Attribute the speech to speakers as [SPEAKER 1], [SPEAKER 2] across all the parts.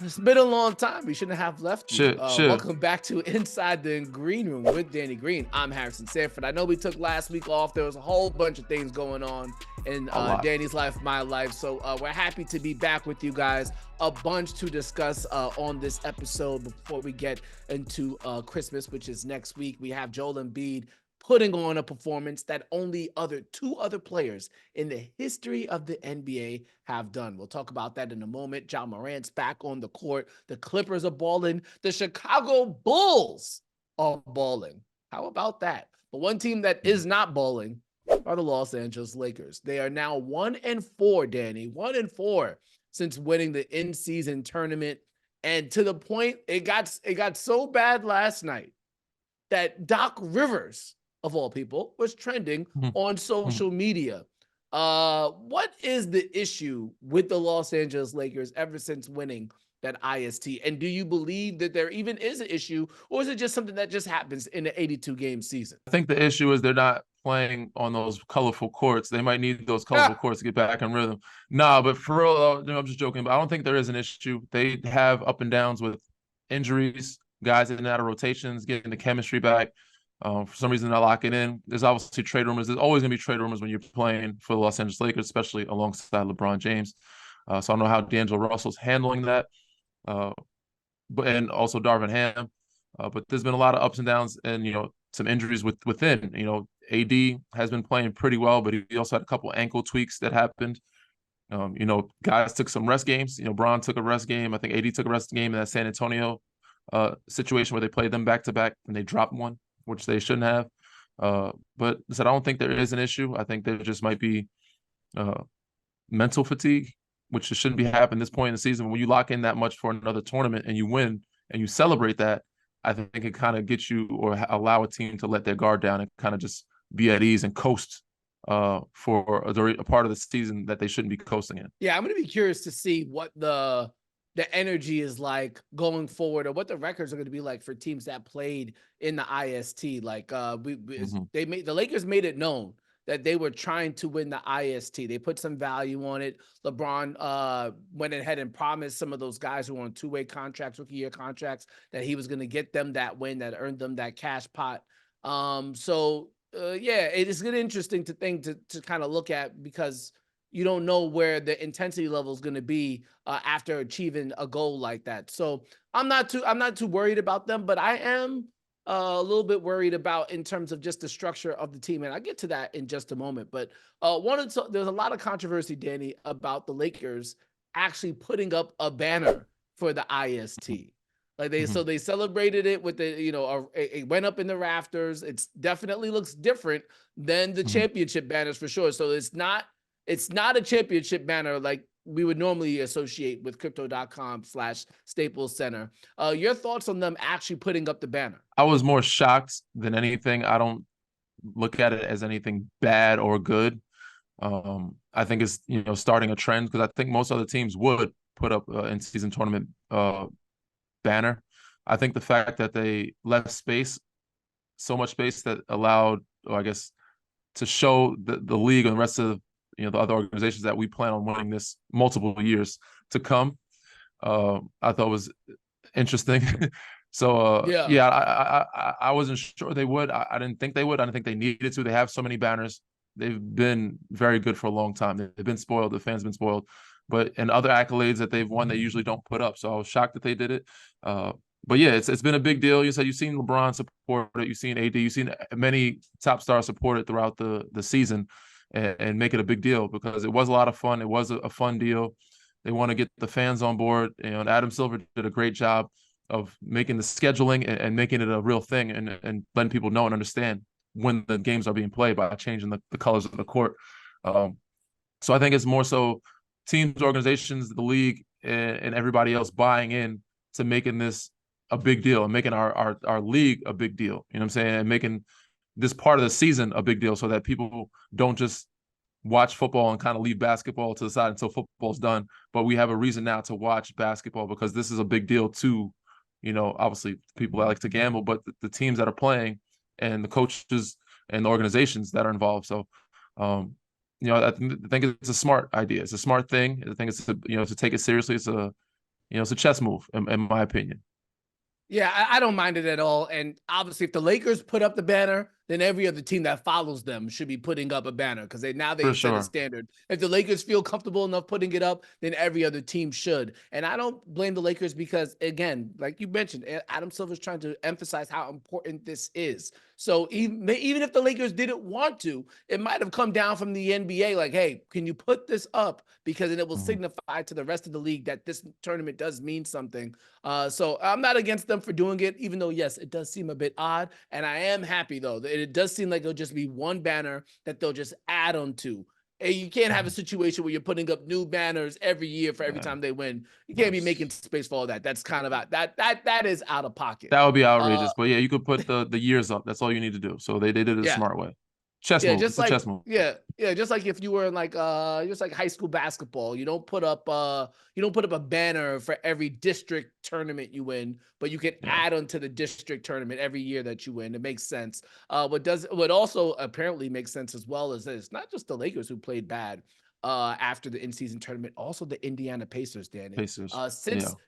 [SPEAKER 1] It's been a long time. We shouldn't have left you.
[SPEAKER 2] Shit.
[SPEAKER 1] Welcome back to Inside the Green Room with Danny Green. I'm Harrison Sanford. I know we took last week off. There was a whole bunch of things going on in Danny's life, my life. So we're happy to be back with you guys. A bunch to discuss on this episode before we get into Christmas, which is next week. We have Joel Embiid putting on a performance that only two other players in the history of the NBA have done. We'll talk about that in a moment. Ja Morant's back on the court. The Clippers are balling. The Chicago Bulls are balling. How about that? But one team that is not balling are the Los Angeles Lakers. They are now 1-4, Danny. 1-4 since winning the in-season tournament. And to the point, it got so bad last night that Doc Rivers, of all people, was trending on social media. What is the issue with the Los Angeles Lakers ever since winning that IST? And do you believe that there even is an issue, or is it just something that just happens in the 82-game season?
[SPEAKER 2] I think the issue is they're not playing on those colorful courts. They might need those colorful courts to get back in rhythm. Nah, but for real, I'm just joking. But I don't think there is an issue. They have up and downs with injuries, guys in and out of rotations, getting the chemistry back. For some reason, they're locking in. There's obviously trade rumors. There's always going to be trade rumors when you're playing for the Los Angeles Lakers, especially alongside LeBron James. So I don't know how D'Angelo Russell's handling that, and also Darvin Ham. But there's been a lot of ups and downs, and some injuries within. AD has been playing pretty well, but he also had a couple ankle tweaks that happened. Guys took some rest games. Bron took a rest game. I think AD took a rest game in that San Antonio situation where they played them back to back and they dropped one, which they shouldn't have. But I said I don't think there is an issue. I think there just might be mental fatigue, which shouldn't be happening at this point in the season. When you lock in that much for another tournament and you win and you celebrate that, I think it kind of gets you or allow a team to let their guard down and kind of just be at ease and coast for a part of the season that they shouldn't be coasting in.
[SPEAKER 1] Yeah, I'm going to be curious to see what the energy is like going forward, or what the records are going to be like for teams that played in the IST. Like the Lakers made it known that they were trying to win the IST. They put some value on it. LeBron went ahead and promised some of those guys who were on two-way contracts, rookie-year contracts, that he was going to get them that win, that earned them that cash pot. It is good, interesting to kind of look at, because you don't know where the intensity level is going to be after achieving a goal like that. So I'm not too worried about them, but I am a little bit worried about in terms of just the structure of the team. And I'll get to that in just a moment. But there's a lot of controversy, Danny, about the Lakers actually putting up a banner for the IST. Like so they celebrated it with it went up in the rafters. It definitely looks different than the championship banners for sure. So it's not a championship banner like we would normally associate with crypto.com/Staples Center. Your thoughts on them actually putting up the banner?
[SPEAKER 2] I was more shocked than anything. I don't look at it as anything bad or good. I think it's, starting a trend, because I think most other teams would put up an in-season tournament banner. I think the fact that they left so much space that allowed, or I guess, to show the league and the rest of the other organizations that we plan on winning this multiple years to come, I thought was interesting. So I wasn't sure they would. I didn't think they would. I didn't think they needed to. They have so many banners. They've been very good for a long time. They've been spoiled. The fans have been spoiled. And other accolades that they've won, they usually don't put up. So I was shocked that they did it. But yeah, it's been a big deal. You said you've seen LeBron support it. You've seen AD. You've seen many top stars support it throughout the season and make it a big deal, because it was a lot of fun. It was a fun deal. They want to get the fans on board. And Adam Silver did a great job of making the scheduling and making it a real thing, and letting people know and understand when the games are being played by changing the colors of the court. So I think it's more so teams, organizations, the league, and everybody else buying in to making this a big deal and making our league a big deal. You know what I'm saying? And making this part of the season a big deal, so that people don't just watch football and kind of leave basketball to the side until football's done. But we have a reason now to watch basketball, because this is a big deal to, obviously people that like to gamble, but the teams that are playing and the coaches and the organizations that are involved. So, I think it's a smart idea. It's a smart thing. I think it's to take it seriously. It's It's a chess move, in my opinion.
[SPEAKER 1] Yeah, I don't mind it at all. And obviously, if the Lakers put up the banner, then every other team that follows them should be putting up a banner because they
[SPEAKER 2] For
[SPEAKER 1] set a
[SPEAKER 2] sure.
[SPEAKER 1] standard. If the Lakers feel comfortable enough putting it up, then every other team should. And I don't blame the Lakers because, again, like you mentioned, Adam Silver's trying to emphasize how important this is. So even if the Lakers didn't want to, it might have come down from the NBA like, hey, can you put this up? Because it will signify to the rest of the league that this tournament does mean something. So I'm not against them for doing it, even though, yes, it does seem a bit odd. And I am happy, though, that it does seem like it'll just be one banner that they'll just add on to. And you can't have a situation where you're putting up new banners every year for every time they win. You can't be making space for all that. That's kind of out. That is out of pocket.
[SPEAKER 2] That would be outrageous. But yeah, you could put the years up. That's all you need to do. So they did it a
[SPEAKER 1] Yeah.
[SPEAKER 2] smart way. Chess
[SPEAKER 1] Yeah,
[SPEAKER 2] move.
[SPEAKER 1] just
[SPEAKER 2] It's a
[SPEAKER 1] like
[SPEAKER 2] chess move.
[SPEAKER 1] just like if you were in just like high school basketball, you don't put up a banner for every district tournament you win, but you can add onto the district tournament every year that you win. It makes sense. What also apparently makes sense as well is that it's not just the Lakers who played bad after the in-season tournament, also the Indiana Pacers, Danny.
[SPEAKER 2] Pacers.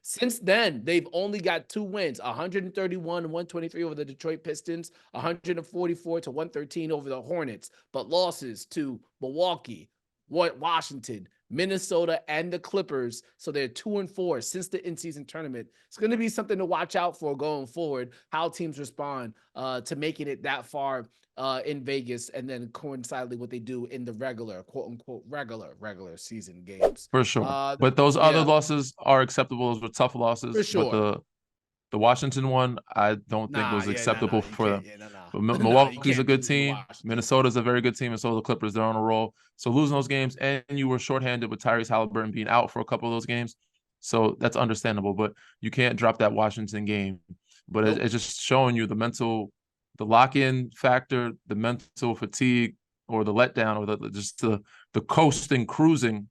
[SPEAKER 1] Since then, they've only got 2 wins, 131 and 123 over the Detroit Pistons, 144 to 113 over the Hornets, but losses to Milwaukee, Washington, Minnesota, and the Clippers. So they're 2-4 since the in-season tournament. It's going to be something to watch out for going forward, how teams respond to making it that far in Vegas, and then coincidentally what they do in the regular, quote unquote, regular season games.
[SPEAKER 2] For sure. But those other losses are acceptable. Those were tough losses.
[SPEAKER 1] For sure.
[SPEAKER 2] But the Washington one, I don't think was acceptable for them. But Milwaukee's a good team. Minnesota's a very good team, and so the Clippers, they're on a roll. So losing those games, and you were shorthanded with Tyrese Halliburton being out for a couple of those games. So that's understandable, but you can't drop that Washington game. But it's just showing you the lock-in factor, the mental fatigue, or the letdown, or the coasting, cruising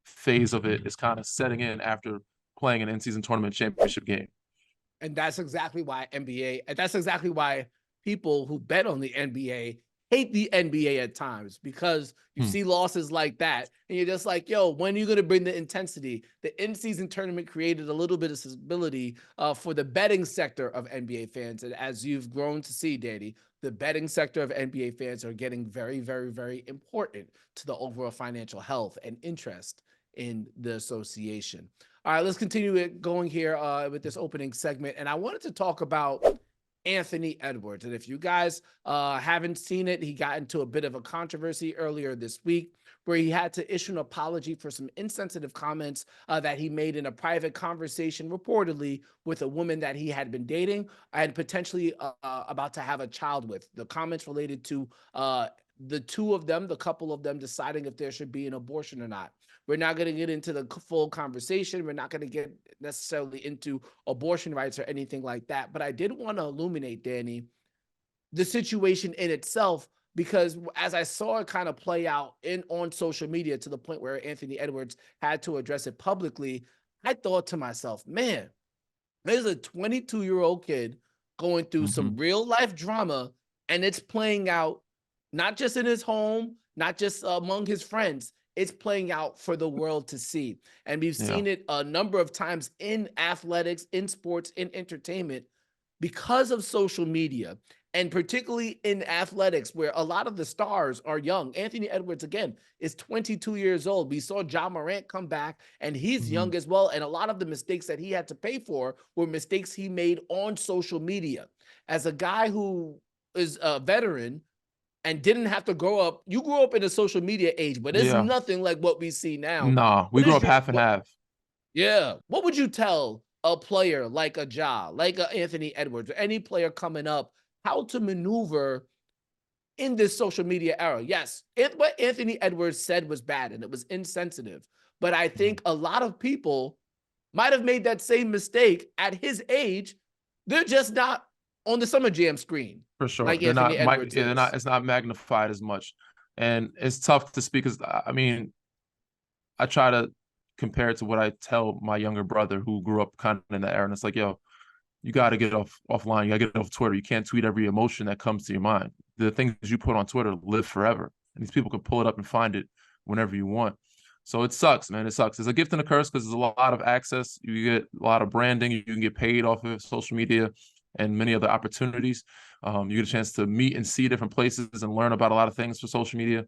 [SPEAKER 2] phase of it is kind of setting in after playing an in-season tournament championship game.
[SPEAKER 1] And that's exactly why people who bet on the NBA hate the NBA at times, because you see losses like that and you're just like, yo, when are you going to bring the intensity? The in-season tournament created a little bit of stability for the betting sector of NBA fans. And as you've grown to see, Danny, the betting sector of NBA fans are getting very, very, very important to the overall financial health and interest in the association. All right, let's continue it going here with this opening segment. And I wanted to talk about Anthony Edwards. And if you guys haven't seen it, he got into a bit of a controversy earlier this week where he had to issue an apology for some insensitive comments that he made in a private conversation, reportedly with a woman that he had been dating and potentially about to have a child with. The comments related to the couple of them deciding if there should be an abortion or not. We're not going to get into the full conversation. We're not going to get necessarily into abortion rights or anything like that. But I did want to illuminate, Danny, the situation in itself, because as I saw it kind of play out on social media to the point where Anthony Edwards had to address it publicly, I thought to myself, man, there's a 22-year-old kid going through some real life drama, and it's playing out not just in his home, not just among his friends. It's playing out for the world to see. And we've seen it a number of times in athletics, in sports, in entertainment, because of social media, and particularly in athletics where a lot of the stars are young. Anthony Edwards, again, is 22 years old. We saw Ja Morant come back, and he's young as well. And a lot of the mistakes that he had to pay for were mistakes he made on social media. As a guy who is a veteran and didn't have to grow up. You grew up in a social media age, but it's nothing like what we see now.
[SPEAKER 2] Nah, we grew up half and half.
[SPEAKER 1] Yeah. What would you tell a player like a Ja, like a Anthony Edwards, or any player coming up, how to maneuver in this social media era? Yes, what Anthony Edwards said was bad and it was insensitive, but I think a lot of people might have made that same mistake at his age. They're just not on the Summer Jam screen.
[SPEAKER 2] For sure.
[SPEAKER 1] Like
[SPEAKER 2] It's not magnified as much. And it's tough to speak, because I mean, I try to compare it to what I tell my younger brother who grew up kind of in that era. And it's like, yo, you got to get offline. You got to get off Twitter. You can't tweet every emotion that comes to your mind. The things you put on Twitter live forever. And these people can pull it up and find it whenever you want. So it sucks, man. It sucks. It's a gift and a curse because there's a lot of access. You get a lot of branding. You can get paid off of social media and many other opportunities. You get a chance to meet and see different places and learn about a lot of things for social media.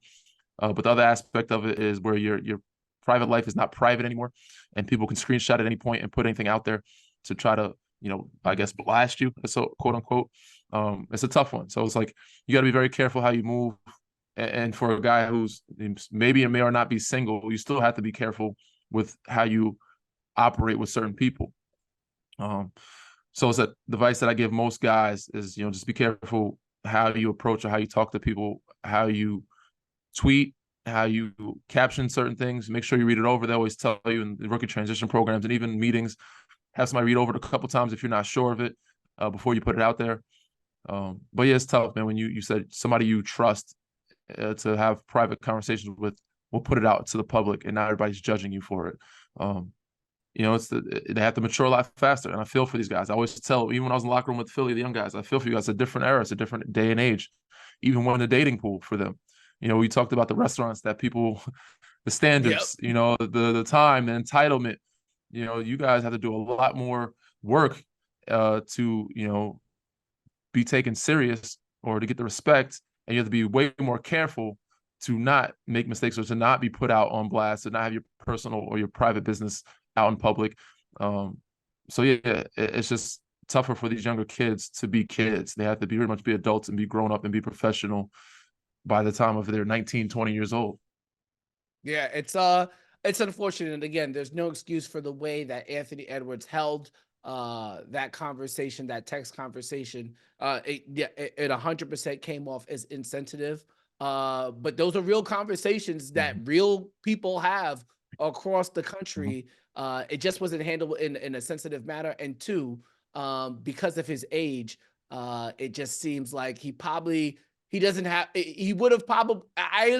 [SPEAKER 2] But the other aspect of it is where your private life is not private anymore, and people can screenshot at any point and put anything out there to try to, I guess, blast you, so quote unquote. It's a tough one. So it's like you got to be very careful how you move. And for a guy who's maybe may or not be single, you still have to be careful with how you operate with certain people. So it's a advice that I give most guys is, just be careful how you approach or how you talk to people, how you tweet, how you caption certain things. Make sure you read it over. They always tell you in the rookie transition programs and even meetings, have somebody read over it a couple times if you're not sure of it before you put it out there. But yeah, it's tough, man. When you said somebody you trust to have private conversations with will put it out to the public, and now everybody's judging you for it. They have to mature a lot faster, and I feel for these guys. I always tell, even when I was in the locker room with Philly, the young guys, I feel for you guys. It's a different era, it's a different day and age. Even when the dating pool for them, we talked about the restaurants that people, the standards, the time, the entitlement. You guys have to do a lot more work to be taken serious or to get the respect, and you have to be way more careful to not make mistakes or to not be put out on blast, to not have your personal or your private business out in public. So yeah, it's just tougher for these younger kids to be kids. They have to very much be adults and be grown up and be professional by the time of they're 19, 20 years old.
[SPEAKER 1] Yeah, it's unfortunate. And again, there's no excuse for the way that Anthony Edwards held that conversation, that text conversation. It 100% came off as insensitive. But those are real conversations that real people have across the country. It just wasn't handled in a sensitive manner. And two, because of his age, it just seems like he doesn't have, he would have probably,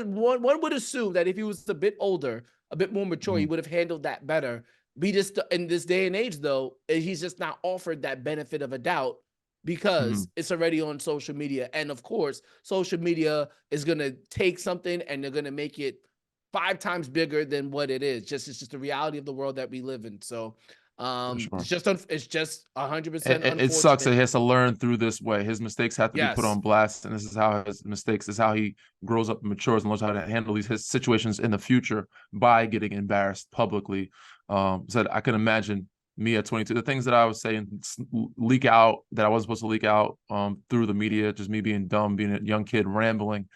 [SPEAKER 1] one would assume that if he was a bit older, a bit more mature, he would have handled that better. Be just in this day and age, though, he's just not offered that benefit of a doubt because it's already on social media. And of course, social media is going to take something and they're going to make it 5 times bigger than what it is. It's just the reality of the world that we live in. So
[SPEAKER 2] Sure.
[SPEAKER 1] it's just 100% unfortunate.
[SPEAKER 2] It sucks that he has to learn through this way. His mistakes have to be put on blast, and this is how his mistakes is how he grows up and matures and learns how to handle his situations in the future by getting embarrassed publicly. So I can imagine me at 22, the things that I was saying leak out that I wasn't supposed to leak out through the media, just me being dumb, being a young kid rambling,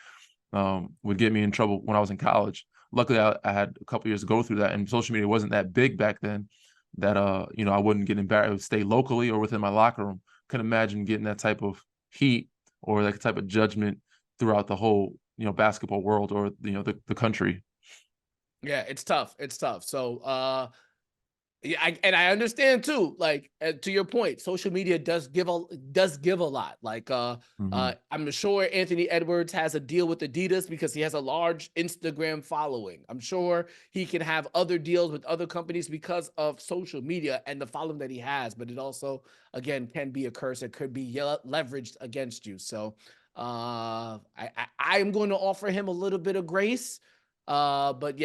[SPEAKER 2] would get me in trouble when I was in college. Luckily, I had a couple years to go through that, and social media wasn't that big back then that I wouldn't get embarrassed. I would stay locally or within my locker room. Couldn't imagine getting that type of heat or that type of judgment throughout the whole basketball world or the country.
[SPEAKER 1] Yeah, it's tough. It's tough. So yeah, I understand too. Like to your point, social media does give a lot. Like I'm sure Anthony Edwards has a deal with Adidas because he has a large Instagram following. I'm sure he can have other deals with other companies because of social media and the following that he has. But it also, again, can be a curse. It could be leveraged against you. So I am going to offer him a little bit of grace. But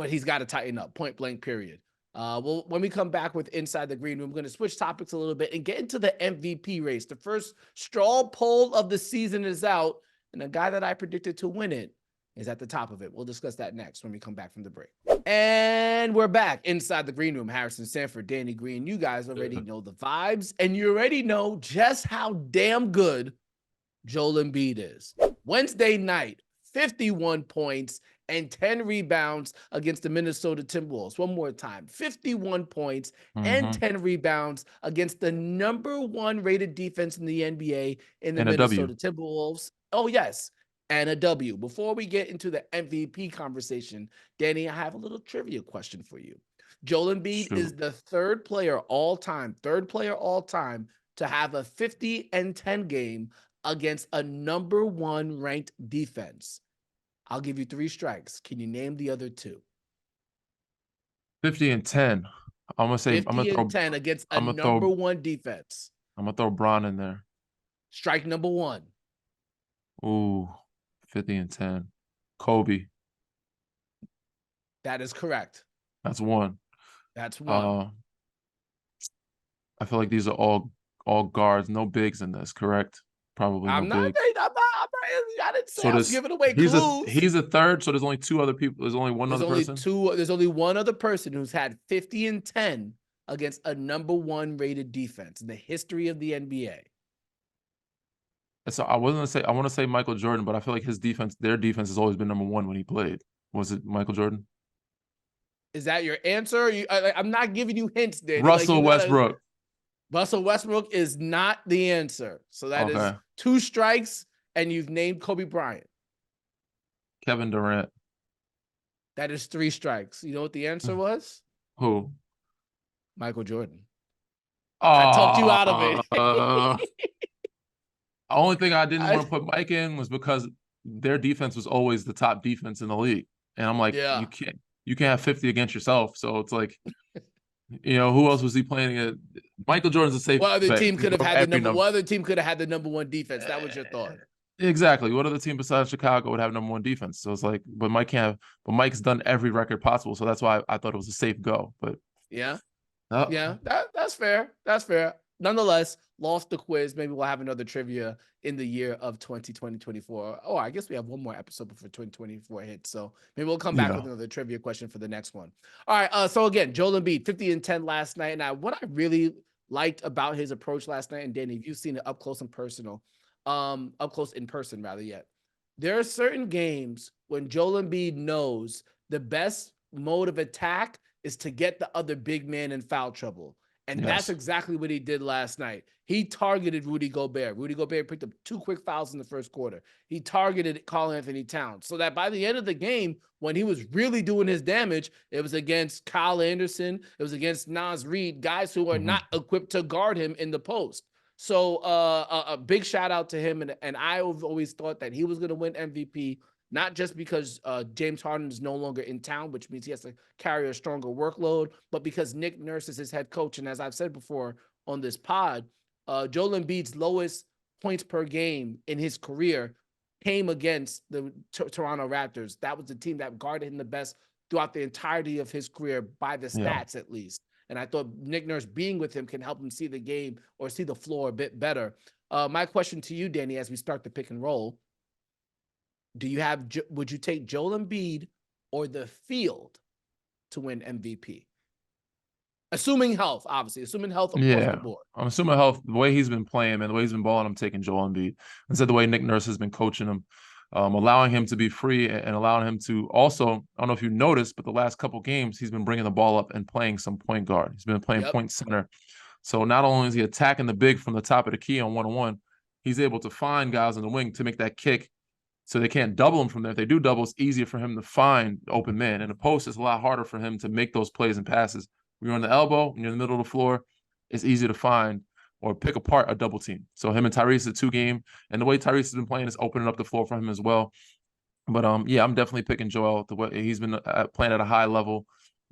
[SPEAKER 1] he's got to tighten up. Point blank. Period. Well, when we come back with Inside the Green Room, we're going to switch topics a little bit and get into the MVP race. The first straw poll of the season is out, and the guy that I predicted to win it is at the top of it. We'll discuss that next when we come back from the break. And we're back inside the Green Room. Harrison, Sanford, Danny Green. You guys already know the vibes, and you already know just how damn good Joel Embiid is. Wednesday night, 51 points and 10 rebounds against the Minnesota Timberwolves. One more time, 51 points and 10 rebounds against the #1 rated defense in the NBA in the Minnesota Timberwolves. Oh, yes, and a W. Before we get into the MVP conversation, Danny, I have a little trivia question for you. Joel Embiid is the third player all time to have a 50 and 10 game against a #1 ranked defense. I'll give you 3 strikes. Can you name the other 2?
[SPEAKER 2] 50 and 10. I'm gonna say
[SPEAKER 1] 50 and 10 against a #1 defense.
[SPEAKER 2] I'm gonna throw Bron in there.
[SPEAKER 1] Strike number 1.
[SPEAKER 2] Ooh, 50 and 10. Kobe.
[SPEAKER 1] That is correct.
[SPEAKER 2] That's one.
[SPEAKER 1] That's one.
[SPEAKER 2] Uh, I feel like these are all guards, no bigs in this, correct? Probably no
[SPEAKER 1] I'm not.
[SPEAKER 2] bigs.
[SPEAKER 1] I didn't say
[SPEAKER 2] So
[SPEAKER 1] I was
[SPEAKER 2] this
[SPEAKER 1] giving away clues.
[SPEAKER 2] he's a third, so there's only two other people. There's only one other person.
[SPEAKER 1] There's only one other person who's had 50 and 10 against a number one rated defense in the history of the NBA.
[SPEAKER 2] So I want to say Michael Jordan, but I feel like their defense has always been number one when he played. Was it Michael Jordan?
[SPEAKER 1] Is that your answer? I'm not giving you hints, Danny.
[SPEAKER 2] Russell Westbrook.
[SPEAKER 1] Russell Westbrook is not the answer. So that is 2 strikes, and you've named Kobe Bryant.
[SPEAKER 2] Kevin Durant.
[SPEAKER 1] That is 3 strikes. You know what the answer was?
[SPEAKER 2] Who?
[SPEAKER 1] Michael Jordan. I talked you out of it.
[SPEAKER 2] The only thing I didn't want to put Mike in was because their defense was always the top defense in the league. And I'm like, you can't have 50 against yourself. So it's like, who else was he playing at? Michael Jordan's a safe
[SPEAKER 1] bet. What other team could have had the number one defense? That was your thought.
[SPEAKER 2] Exactly. What other team besides Chicago would have number one defense? So it's like, but Mike's done every record possible. So that's why I thought it was a safe go. But
[SPEAKER 1] that's fair. That's fair. Nonetheless, lost the quiz. Maybe we'll have another trivia in the year of 2024. Oh, I guess we have one more episode before 2024 hits. So maybe we'll come back with another trivia question for the next one. All right. So again, Joel Embiid, 50 and 10 last night. And what I really liked about his approach last night, and Danny, if you've seen it up close in person yet, there are certain games when Joel Embiid knows the best mode of attack is to get the other big man in foul trouble. And that's exactly what he did last night. He targeted Rudy Gobert. Rudy Gobert picked up 2 quick fouls in the first quarter. He targeted Karl-Anthony Towns, so that by the end of the game, when he was really doing his damage, it was against Kyle Anderson. It was against Naz Reid, guys who are not equipped to guard him in the post. So a big shout out to him. And I've always thought that he was going to win MVP, not just because James Harden is no longer in town, which means he has to carry a stronger workload, but because Nick Nurse is his head coach. And as I've said before on this pod, Joel Embiid's lowest points per game in his career came against the Toronto Raptors. That was the team that guarded him the best throughout the entirety of his career by the stats, at least. And I thought Nick Nurse being with him can help him see the game or see the floor a bit better. My question to you, Danny, as we start the pick and roll, would you take Joel Embiid or the field to win MVP? Assuming health, obviously. Assuming health across the board.
[SPEAKER 2] I'm assuming health. The way he's been playing, man, the way he's been balling, I'm taking Joel Embiid. Instead, the way Nick Nurse has been coaching him, allowing him to be free and allowing him to also, I don't know if you noticed, but the last couple games, he's been bringing the ball up and playing some point guard. He's been playing point center. So not only is he attacking the big from the top of the key on one-on-one, he's able to find guys in the wing to make that kick so they can't double him from there. If they do double, it's easier for him to find open man. In the post, it's a lot harder for him to make those plays and passes. When you're on the elbow, when you're in the middle of the floor, it's easy to find or pick apart a double team. So him and Tyrese, a 2-game, and the way Tyrese has been playing is opening up the floor for him as well. But I'm definitely picking Joel. The way he's been playing at a high level,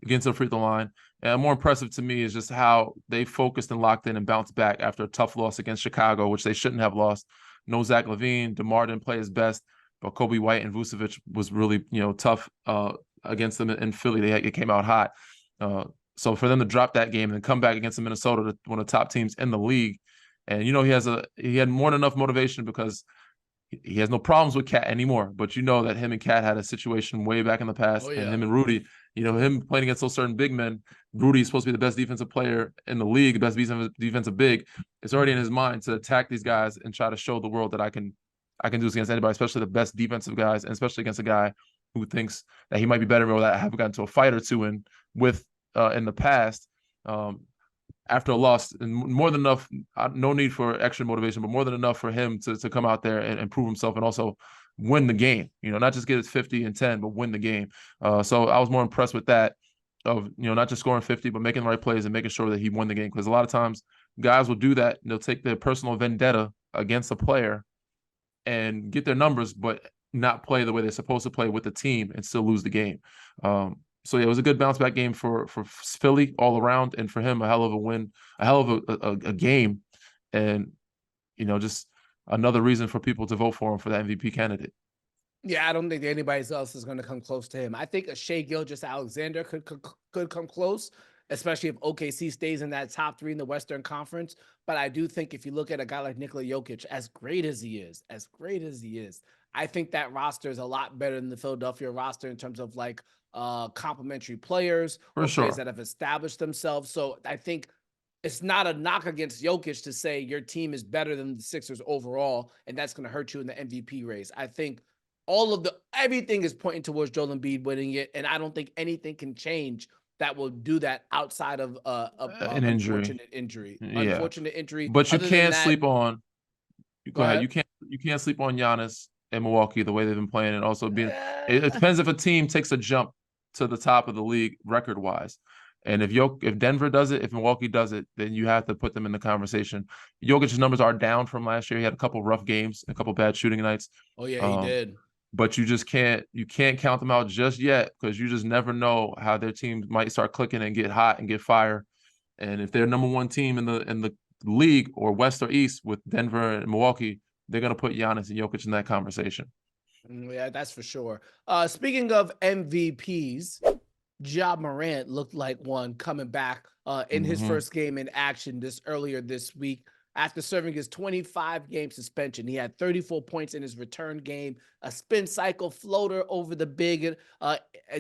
[SPEAKER 2] against the free throw line. And more impressive to me is just how they focused and locked in and bounced back after a tough loss against Chicago, which they shouldn't have lost. No Zach LaVine, DeMar didn't play his best, but Kobe White and Vucevic was really tough against them in Philly. It came out hot. So for them to drop that game and come back against the Minnesota, one of the top teams in the league, and he had more than enough motivation because he has no problems with Cat anymore. But that him and Cat had a situation way back in the past, and him and Rudy, him playing against those certain big men. Rudy is supposed to be the best defensive player in the league, the best defensive big. It's already in his mind to attack these guys and try to show the world that I can do this against anybody, especially the best defensive guys, and especially against a guy who thinks that he might be better or that I haven't gotten to a fight or two in the past. After a loss, and more than enough, no need for extra motivation, but more than enough for him to come out there and prove himself and also win the game. Not just get his 50 and 10, but win the game. So I was more impressed with that, of not just scoring 50, but making the right plays and making sure that he won the game. Because a lot of times guys will do that. They'll take their personal vendetta against a player and get their numbers, but not play the way they're supposed to play with the team and still lose the game. So it was a good bounce back game for Philly all around, and for him a hell of a win, a hell of a game, and just another reason for people to vote for him for the MVP candidate.
[SPEAKER 1] Yeah, I don't think anybody else is going to come close to him. I think a Shai Gilgeous-Alexander could come close, especially if OKC stays in that top 3 in the Western Conference. But I do think if you look at a guy like Nikola Jokic, as great as he is, I think that roster is a lot better than the Philadelphia roster in terms of like complementary players
[SPEAKER 2] For
[SPEAKER 1] or players
[SPEAKER 2] sure.
[SPEAKER 1] that have established themselves. So I think it's not a knock against Jokic to say your team is better than the Sixers overall, and that's going to hurt you in the MVP race. I think everything is pointing towards Joel Embiid winning it, and I don't think anything can change that will do that outside of
[SPEAKER 2] An injury.
[SPEAKER 1] unfortunate injury.
[SPEAKER 2] Yeah.
[SPEAKER 1] Unfortunate injury.
[SPEAKER 2] But you
[SPEAKER 1] Other than
[SPEAKER 2] can't
[SPEAKER 1] that,
[SPEAKER 2] sleep on
[SPEAKER 1] go
[SPEAKER 2] go ahead.
[SPEAKER 1] ahead.
[SPEAKER 2] You can't sleep on Giannis and Milwaukee the way they've been playing, and also being. It
[SPEAKER 1] Uh,
[SPEAKER 2] depends if a team takes a jump to the top of the league record wise, and if Denver does it, if Milwaukee does it, then you have to put them in the conversation. Jokic's numbers are down from last year. He had a couple rough games, a couple bad shooting nights.
[SPEAKER 1] oh yeah, he
[SPEAKER 2] Um,
[SPEAKER 1] did.
[SPEAKER 2] but you can't count them out just yet because you just never know how their team might start clicking and get hot and get fire. And if they're number one team in the league or West or East with Denver and Milwaukee, they're gonna put Giannis and Jokic in that conversation.
[SPEAKER 1] Yeah, that's for sure. Speaking of MVPs, Ja Morant looked like one coming back in his
[SPEAKER 2] Mm-hmm.
[SPEAKER 1] first game in action earlier this week after serving his 25-game suspension. He had 34 points in his return game, a spin cycle floater over the big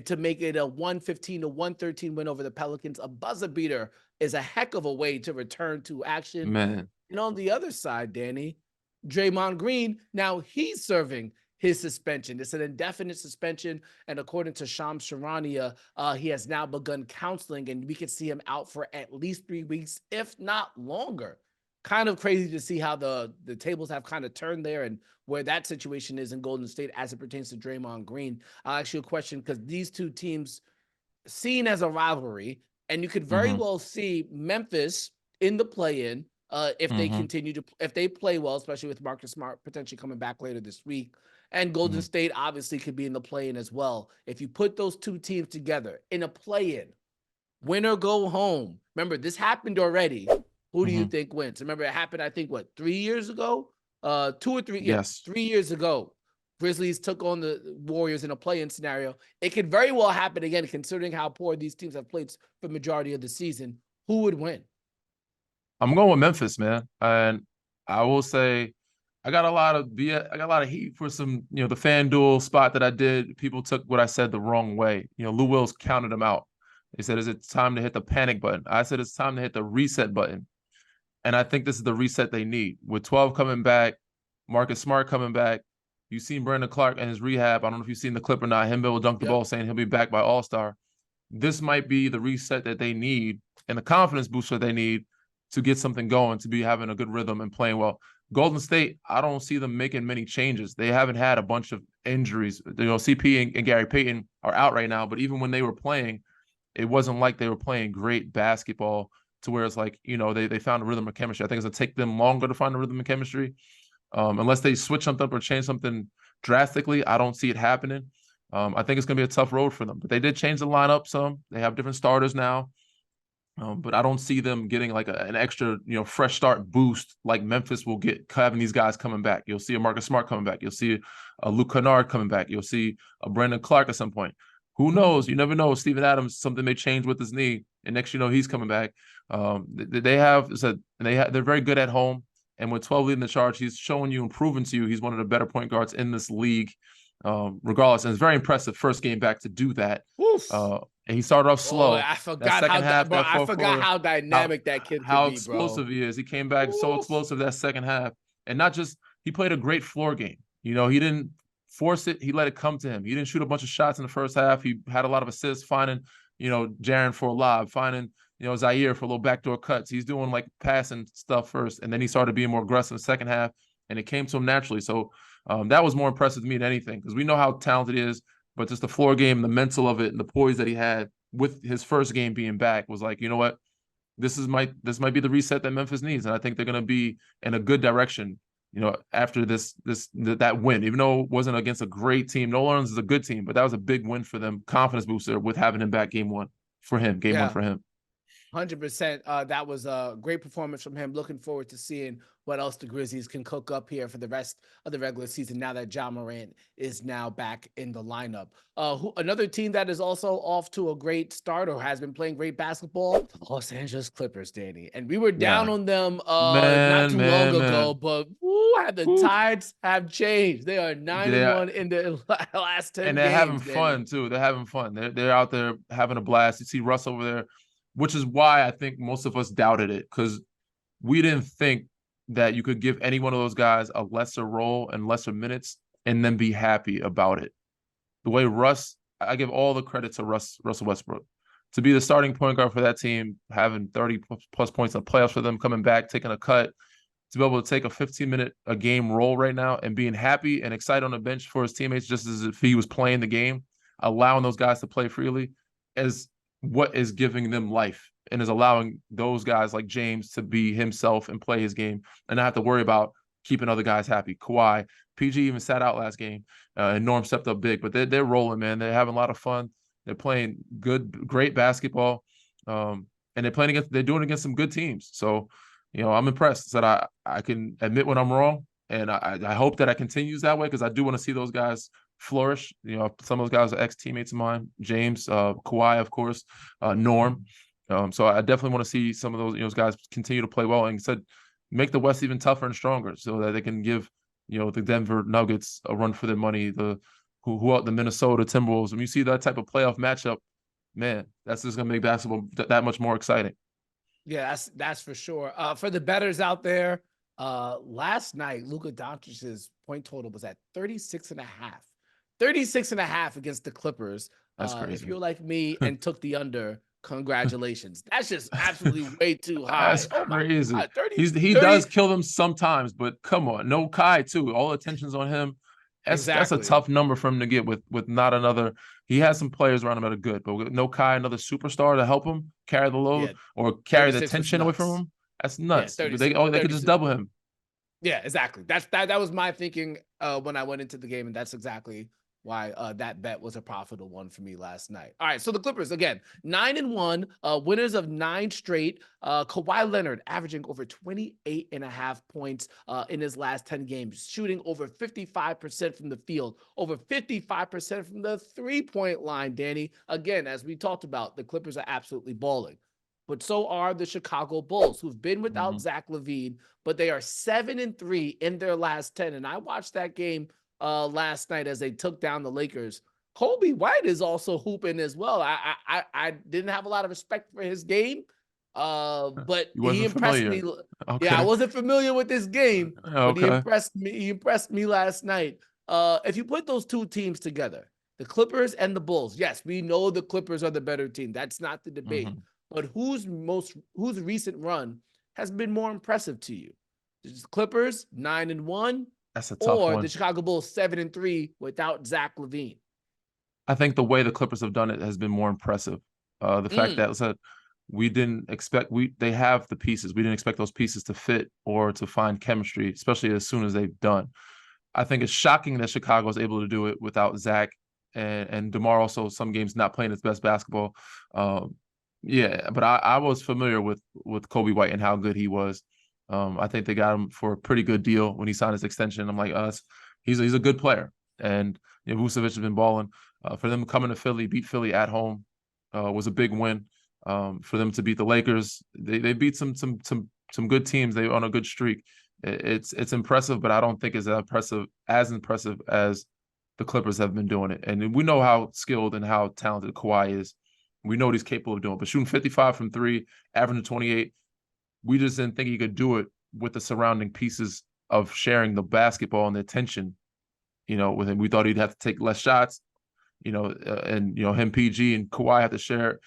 [SPEAKER 1] to make it a 115 to 113 win over the Pelicans. A buzzer beater is a heck of a way to return to action.
[SPEAKER 2] Man.
[SPEAKER 1] And on the other side, Danny, Draymond Green, now he's serving his suspension. It's an indefinite suspension. And according to Shams Charania, he has now begun counseling, and we could see him out for at least 3 weeks, if not longer. Kind of crazy to see how the tables have kind of turned there and where that situation is in Golden State as it pertains to Draymond Green. I'll ask you a question because these two teams seen as a rivalry, and you could very
[SPEAKER 2] Mm-hmm.
[SPEAKER 1] well see Memphis in the play-in if they
[SPEAKER 2] Mm-hmm.
[SPEAKER 1] continue to if they play well, especially with Marcus Smart potentially coming back later this week. And Golden
[SPEAKER 2] Mm-hmm.
[SPEAKER 1] State obviously could be in the play-in as well. If you put those two teams together in a play-in, win or go home. Remember, this happened already. Who do you
[SPEAKER 2] Mm-hmm.
[SPEAKER 1] think wins? Remember, it happened, I think, what, 3 years ago? 2 or 3, yeah,
[SPEAKER 2] Yes.
[SPEAKER 1] 3 years ago. Grizzlies took on the Warriors in a play-in scenario. It could very well happen again, considering how poor these teams have played for the majority of the season. Who would win?
[SPEAKER 2] I'm going with Memphis, man. And I will say I got a lot of heat for some, the FanDuel spot that I did. People took what I said the wrong way. Lou Wills counted them out. They said, "Is it time to hit the panic button?" I said, "It's time to hit the reset button." And I think this is the reset they need. With 12 coming back, Marcus Smart coming back. You've seen Brandon Clark and his rehab. I don't know if you've seen the clip or not. Him able to dunk the
[SPEAKER 1] Yep.
[SPEAKER 2] ball saying he'll be back by All-Star. This might be the reset that they need and the confidence booster they need to get something going, to be having a good rhythm and playing well. Golden State, I don't see them making many changes. They haven't had a bunch of injuries. CP and Gary Payton are out right now, but even when they were playing, it wasn't like they were playing great basketball to where it's like, they found a rhythm of chemistry. I think it's going to take them longer to find a rhythm of chemistry. Unless they switch something up or change something drastically, I don't see it happening. I think it's going to be a tough road for them. But they did change the lineup some. They have different starters now. But I don't see them getting like an extra, fresh start boost like Memphis will get having these guys coming back. You'll see a Marcus Smart coming back. You'll see a Luke Kennard coming back. You'll see a Brandon Clark at some point. Who knows? You never know. Steven Adams, something may change with his knee, and next he's coming back. They're very good at home, and with 12 leading the charge, he's showing you and proving to you he's one of the better point guards in this league. Regardless, and it's very impressive first game back to do that. And he started off
[SPEAKER 1] Oh,
[SPEAKER 2] slow.
[SPEAKER 1] I
[SPEAKER 2] That
[SPEAKER 1] forgot
[SPEAKER 2] second half,
[SPEAKER 1] bro.
[SPEAKER 2] that
[SPEAKER 1] I
[SPEAKER 2] fourth
[SPEAKER 1] forgot
[SPEAKER 2] quarter,
[SPEAKER 1] how
[SPEAKER 2] how
[SPEAKER 1] dynamic that kid could
[SPEAKER 2] how
[SPEAKER 1] be, bro.
[SPEAKER 2] explosive he is. He came back so explosive that second half, and not just he played a great floor game. He didn't force it; he let it come to him. He didn't shoot a bunch of shots in the first half. He had a lot of assists, finding Jaren for a lob, finding Zaire for little backdoor cuts. He's doing like passing stuff first, and then he started being more aggressive in the second half, and it came to him naturally. So that was more impressive to me than anything because we know how talented he is, but just the floor game, the mental of it, and the poise that he had with his first game being back was like, you know what, this might be the reset that Memphis needs, and I think they're going to be in a good direction. After that win, even though it wasn't against a great team, New Orleans is a good team, but that was a big win for them, confidence booster with having him back game one for him.
[SPEAKER 1] 100%. That was a great performance from him. Looking forward to seeing what else the Grizzlies can cook up here for the rest of the regular season now that Ja Morant is now back in the lineup. Another team that is also off to a great start or has been playing great basketball, the Los Angeles Clippers, Danny. And we were down
[SPEAKER 2] Yeah,
[SPEAKER 1] on them not
[SPEAKER 2] man,
[SPEAKER 1] too long
[SPEAKER 2] man,
[SPEAKER 1] ago,
[SPEAKER 2] man.
[SPEAKER 1] but the
[SPEAKER 2] Woo.
[SPEAKER 1] tides have changed. They are 9 and
[SPEAKER 2] They
[SPEAKER 1] 1 in the last
[SPEAKER 2] and
[SPEAKER 1] 10
[SPEAKER 2] they're having
[SPEAKER 1] games, Danny.
[SPEAKER 2] fun too. They're having fun. They're out there having a blast. You see Russ over there, which is why I think most of us doubted it because we didn't think that you could give any one of those guys a lesser role and lesser minutes and then be happy about it. The way Russ, I give all the credit to Russell Westbrook to be the starting point guard for that team, having 30 plus points in the playoffs for them, coming back, taking a cut, to be able to take a 15-minute a game role right now and being happy and excited on the bench for his teammates, just as if he was playing the game, allowing those guys to play freely, is what is giving them life and is allowing those guys like James to be himself and play his game and not have to worry about keeping other guys happy. Kawhi, PG even sat out last game, and Norm stepped up big, but they're rolling, man. They're having a lot of fun. They're playing great basketball, and they're doing it against some good teams. So, I'm impressed that I can admit when I'm wrong, and I hope that I continues that way because I do want to see those guys flourish. Some of those guys are ex-teammates of mine, James, Kawhi, of course, Norm. So I definitely want to see some of those guys continue to play well and said make the West even tougher and stronger so that they can give the Denver Nuggets a run for their money. The Minnesota Timberwolves. When you see that type of playoff matchup, man, that's just gonna make basketball that much more exciting.
[SPEAKER 1] Yeah, that's for sure. For the bettors out there, last night, Luka Doncic's point total was at 36 and a half. 36 and a half against the Clippers.
[SPEAKER 2] That's
[SPEAKER 1] If
[SPEAKER 2] crazy.
[SPEAKER 1] you're like me and took the under, congratulations. That's just absolutely way too high.
[SPEAKER 2] That's
[SPEAKER 1] Oh my
[SPEAKER 2] crazy.
[SPEAKER 1] God, 30,
[SPEAKER 2] He
[SPEAKER 1] 30.
[SPEAKER 2] does kill them sometimes, but come on, no Kai too. All attention's on him. That's a
[SPEAKER 1] Exactly.
[SPEAKER 2] tough number for him to get with not another. He has some players around him that are good, but with no Kai, another superstar to help him carry the load
[SPEAKER 1] Yeah,
[SPEAKER 2] or carry the
[SPEAKER 1] 36 was
[SPEAKER 2] tension away from
[SPEAKER 1] nuts.
[SPEAKER 2] him. That's
[SPEAKER 1] Yeah,
[SPEAKER 2] nuts. They
[SPEAKER 1] 36,
[SPEAKER 2] could just
[SPEAKER 1] 36.
[SPEAKER 2] double him.
[SPEAKER 1] Yeah, exactly. That was my thinking when I went into the game, and that's exactly why that bet was a profitable one for me last night. All right, so the Clippers again, 9 and 1, winners of 9 straight. Kawhi Leonard averaging over 28 and a half points in his last 10 games, shooting over 55% from the field, over 55% from the 3-point line. Danny, again, as we talked about, the Clippers are absolutely balling. But so are the Chicago Bulls, who've been without Zach LaVine, but they are 7-3 in their last 10. And I watched that game last night as they took down the Lakers. Kobe White is also hooping as well. I didn't have a lot of respect for his game, but
[SPEAKER 2] You
[SPEAKER 1] he
[SPEAKER 2] wasn't
[SPEAKER 1] impressed me.
[SPEAKER 2] familiar.
[SPEAKER 1] Yeah, I
[SPEAKER 2] Okay.
[SPEAKER 1] wasn't familiar with this game, but he
[SPEAKER 2] Okay.
[SPEAKER 1] impressed me. He impressed me last night. If you put those two teams together, the Clippers and the Bulls, yes, we know the Clippers are the better team. That's not the debate. But whose recent run has been more impressive to you? The Clippers 9 and 1,
[SPEAKER 2] That's a tough
[SPEAKER 1] or the
[SPEAKER 2] one.
[SPEAKER 1] Chicago Bulls 7 and 3 without Zach LaVine?
[SPEAKER 2] I think the way the Clippers have done it has been more impressive. The fact that we didn't expect they have the pieces. We didn't expect those pieces to fit or to find chemistry, especially as soon as they've done. I think it's shocking that Chicago is able to do it without Zach and DeMar also some games not playing his best basketball. Yeah, but I was familiar with Kobe White and how good he was. I think they got him for a pretty good deal when he signed his extension. I'm like, he's a good player, and Vucevic has been balling. For them coming to Philly, beat Philly at home, was a big win. For them to beat the Lakers, they beat some good teams. They were on a good streak. It's impressive, but I don't think it's as impressive as the Clippers have been doing it. And we know how skilled and how talented Kawhi is. We know what he's capable of doing. But shooting 55 from 3, averaging 28, we just didn't think he could do it with the surrounding pieces of sharing the basketball and the attention. With him, we thought he'd have to take less shots. And him, PG, and Kawhi have to share,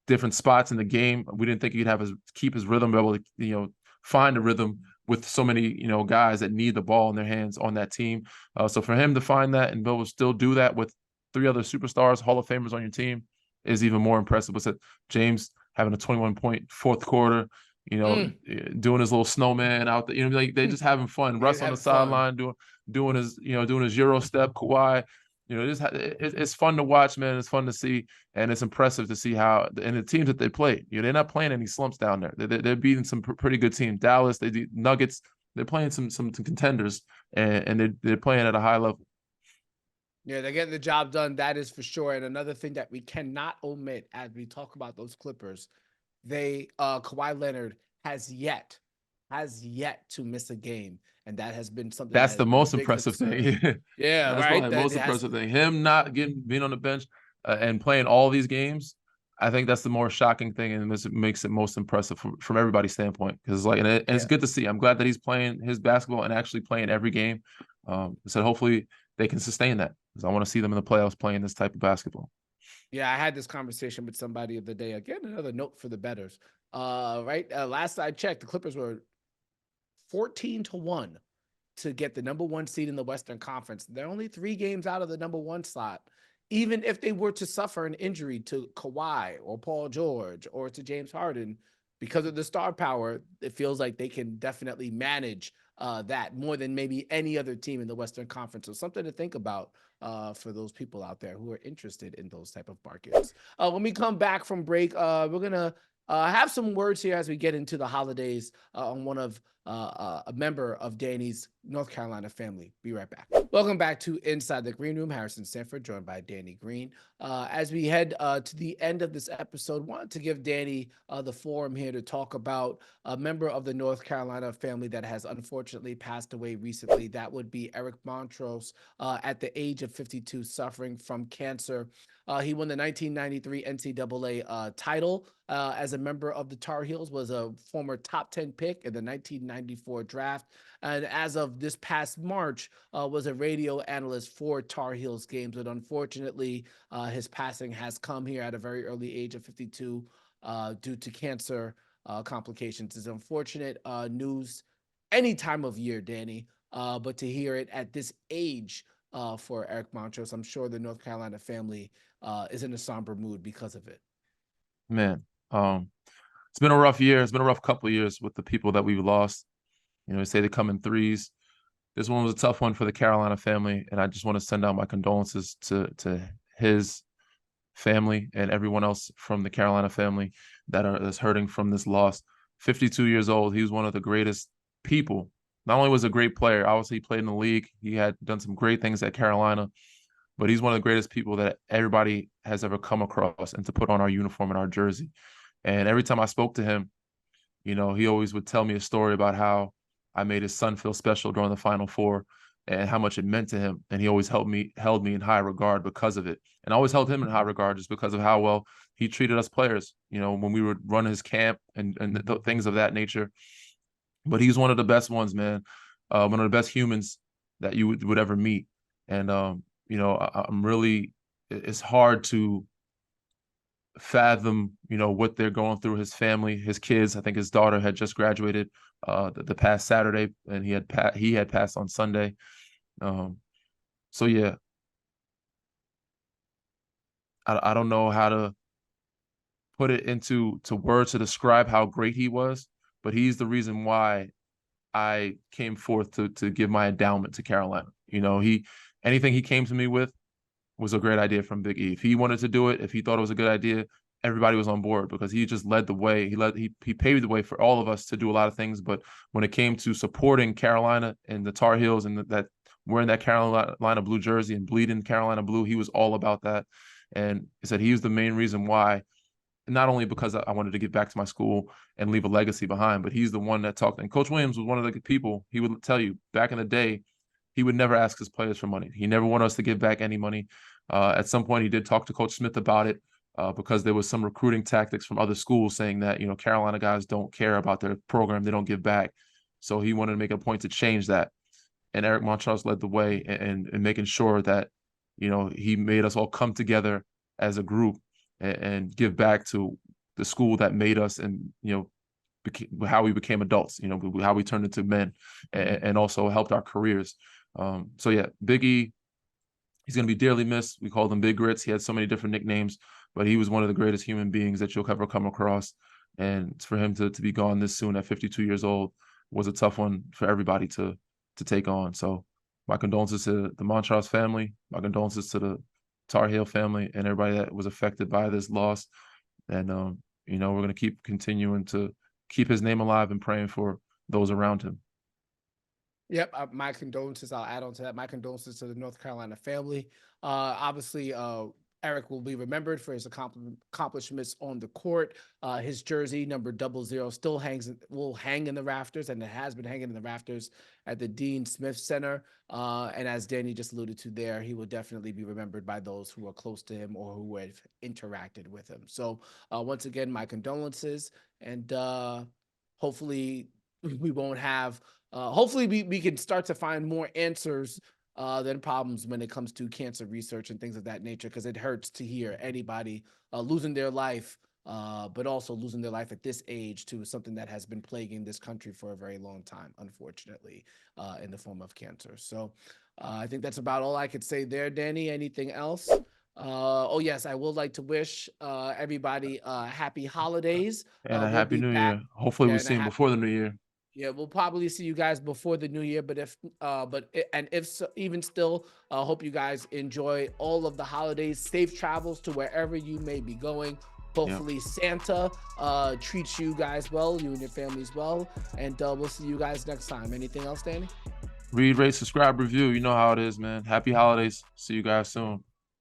[SPEAKER 2] different spots in the game. We didn't think he'd have keep his rhythm, be able to, find a rhythm with so many, guys that need the ball in their hands on that team. So for him to find that and be able to still do that with 3 other superstars, Hall of Famers on your team is even more impressive. What's it? James having a 21-point fourth quarter, doing his little snowman out there, like they just having fun. Russ on the sideline doing his Euro step. Kawhi, it's fun to watch, man. It's fun to see, and it's impressive to see how and the teams that they play. They're not playing any slumps down there. They're beating some pretty good teams. Dallas, they do Nuggets. They're playing some contenders, and they're playing at a high level.
[SPEAKER 1] Yeah, they're getting the job done. That is for sure. And another thing that we cannot omit as we talk about those Clippers, Kawhi Leonard has yet to miss a game, and that has been something that
[SPEAKER 2] That's
[SPEAKER 1] has
[SPEAKER 2] the
[SPEAKER 1] been a
[SPEAKER 2] most
[SPEAKER 1] big
[SPEAKER 2] impressive
[SPEAKER 1] concern.
[SPEAKER 2] thing.
[SPEAKER 1] Yeah,
[SPEAKER 2] That's
[SPEAKER 1] right.
[SPEAKER 2] probably the
[SPEAKER 1] That
[SPEAKER 2] most
[SPEAKER 1] has
[SPEAKER 2] impressive thing. Him not being on the bench and playing all these games. I think that's the more shocking thing, and this makes it most impressive from everybody's standpoint. Because and it's
[SPEAKER 1] yeah.
[SPEAKER 2] good to see. I'm glad that he's playing his basketball and actually playing every game. So hopefully they can sustain that, because I want to see them in the playoffs playing this type of basketball.
[SPEAKER 1] Yeah, I had this conversation with somebody of the day. Again, another note for the bettors. Right. Last I checked, the Clippers were 14-1 to get the number 1 seed in the Western Conference. They're only 3 games out of the number 1 slot. Even if they were to suffer an injury to Kawhi or Paul George or to James Harden, because of the star power, it feels like they can definitely manage that more than maybe any other team in the Western Conference. So something to think about for those people out there who are interested in those type of markets. When we come back from break, we're going to have some words here as we get into the holidays on one of a member of Danny's North Carolina family. Be right back. Welcome back to Inside the Green Room. Harrison Sanford, joined by Danny Green. As we head to the end of this episode, wanted to give Danny the forum here to talk about a member of the North Carolina family that has unfortunately passed away recently. That would be Eric Montross at the age of 52, suffering from cancer. He won the 1993 NCAA title as a member of the Tar Heels, was a former top 10 pick in the 1994 draft. And as of this past March, was a radio analyst for Tar Heels games. But unfortunately, his passing has come here at a very early age of 52 due to cancer complications. It's unfortunate news any time of year, Danny, but to hear it at this age for Eric Montross, I'm sure the North Carolina family is in a somber mood because of it.
[SPEAKER 2] Man, it's been a rough year. It's been a rough couple of years with the people that we've lost. They say they come in threes. This one was a tough one for the Carolina family, and I just want to send out my condolences to his family and everyone else from the Carolina family that's hurting from this loss. 52 years old. He was one of the greatest people. Not only was a great player, obviously he played in the league. He had done some great things at Carolina, but he's one of the greatest people that everybody has ever come across and to put on our uniform and our jersey. And every time I spoke to him, he always would tell me a story about how I made his son feel special during the Final Four and how much it meant to him. And he always held me in high regard because of it. And I always held him in high regard just because of how well he treated us players, when we would run his camp and things of that nature. But he's one of the best ones, man. One of the best humans that you would ever meet. And, I'm really, it's hard to fathom, what they're going through. His family, his kids. I think his daughter had just graduated the past Saturday, and he had passed on Sunday. So yeah, I don't know how to put it into words to describe how great he was, but he's the reason why I came forth to give my endowment to Carolina. Anything he came to me with was a great idea from Big E. If he wanted to do it, if he thought it was a good idea, everybody was on board because he just led the way. He paved the way for all of us to do a lot of things. But when it came to supporting Carolina and the Tar Heels and that wearing that Carolina blue jersey and bleeding Carolina blue, he was all about that. And he said he was the main reason why, not only because I wanted to give back to my school and leave a legacy behind, but he's the one that talked. And Coach Williams was one of the people. He would tell you back in the day, he would never ask his players for money. He never wanted us to give back any money. At some point, he did talk to Coach Smith about it because there was some recruiting tactics from other schools saying that, Carolina guys don't care about their program. They don't give back. So he wanted to make a point to change that. And Eric Montross led the way in making sure that, he made us all come together as a group and give back to the school that made us and, how we became adults, how we turned into men and also helped our careers. So yeah, Big E, he's going to be dearly missed. We called him Big Grits. He had so many different nicknames, but he was one of the greatest human beings that you'll ever come across. And for him to be gone this soon at 52 years old was a tough one for everybody to take on. So my condolences to the Montross family, my condolences to the Tar Heel family, and everybody that was affected by this loss. And we're going to keep continuing to keep his name alive and praying for those around him.
[SPEAKER 1] Yep, my condolences. I'll add on to that. My condolences to the North Carolina family. Obviously, Eric will be remembered for his accomplishments on the court. His jersey number 00 still will hang in the rafters, and it has been hanging in the rafters at the Dean Smith Center. And as Danny just alluded to there, he will definitely be remembered by those who are close to him or who have interacted with him. So once again, my condolences, and hopefully we won't have. Hopefully we can start to find more answers than problems when it comes to cancer research and things of that nature, because it hurts to hear anybody losing their life, but also losing their life at this age to something that has been plaguing this country for a very long time, unfortunately, in the form of cancer. So I think that's about all I could say there. Danny, anything else? Oh yes, I would like to wish everybody happy holidays.
[SPEAKER 2] And a
[SPEAKER 1] We'll
[SPEAKER 2] happy
[SPEAKER 1] be
[SPEAKER 2] new
[SPEAKER 1] back.
[SPEAKER 2] year. Hopefully
[SPEAKER 1] Yeah,
[SPEAKER 2] we
[SPEAKER 1] and a
[SPEAKER 2] see him
[SPEAKER 1] happy.
[SPEAKER 2] before the new year.
[SPEAKER 1] Yeah, we'll probably see you guys before the new year, but if so, even still, hope you guys enjoy all of the holidays. Safe travels to wherever you may be going. Hopefully Santa treats you guys well, you and your families well, and we'll see you guys next time. Anything else, Danny?
[SPEAKER 2] Read, rate, subscribe, review. You know how it is, man. Happy holidays. See you guys soon.